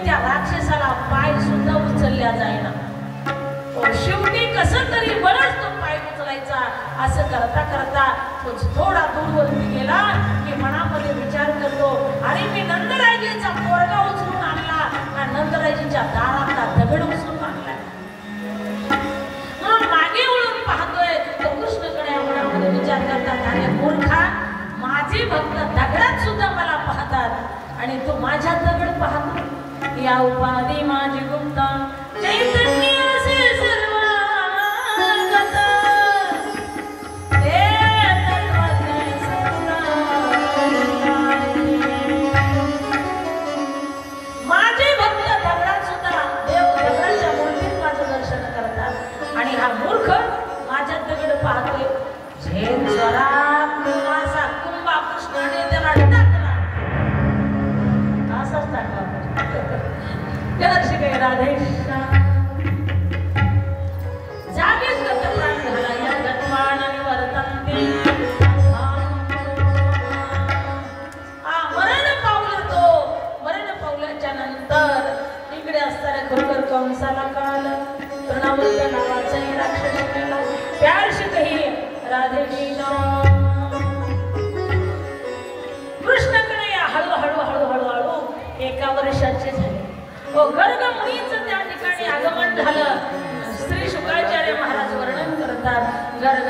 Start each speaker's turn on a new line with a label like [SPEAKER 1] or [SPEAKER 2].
[SPEAKER 1] त्या राक्षसाला पाय सुद्धा उचलल्या जाईना. शेवटी कसं तरी बरंच तो पाय उचलायचा. असं करता करता तो थोडा दूरवरती गेला की मनामध्ये विचार करतो, अरे मी नंदराजेचा पोरगा उचलून आणला का नंदराजेच्या दारातला दगड उचलून आणला. मग मागे वळून पाहतोय तो कृष्णकडे मनामध्ये विचार करतात, अरे मूर्खा, माझे भक्त दगडात सुद्धा मला पाहतात आणि तू माझ्या दगड पाहतो. या उपाधी माझी गुप्त चैतन्य असे सर्वांगत, हे तत्वज्ञ माझे भक्त दगडात सुद्धा देव दगडाच्या मूर्तीत माझं दर्शन करतात आणि हा मूर्ख माझ्या दगड पाहतोय. झेल स्वरात असा कुंभा कृष्णाने त्याला टाकला. असाच टाकला जय राधेश्याम. जागीच गतप्राण झाला. या गतवानाने वर्तन्ते मरण पावला. तो मरण पावल्याच्या नंतर इकडे असताना खरोखर कंसाला कळालं तृणावर्त नावाचा राक्षस मेला. प्यार से कही राधेश्याम. कृष्णकडे हळूहळू हळूहळू एका वर्षाचे झाले. गर्ग मुनीचं त्या ठिकाणी आगमन झालं. श्री शुक्राचार्य महाराज वर्णन करतात, गर्ग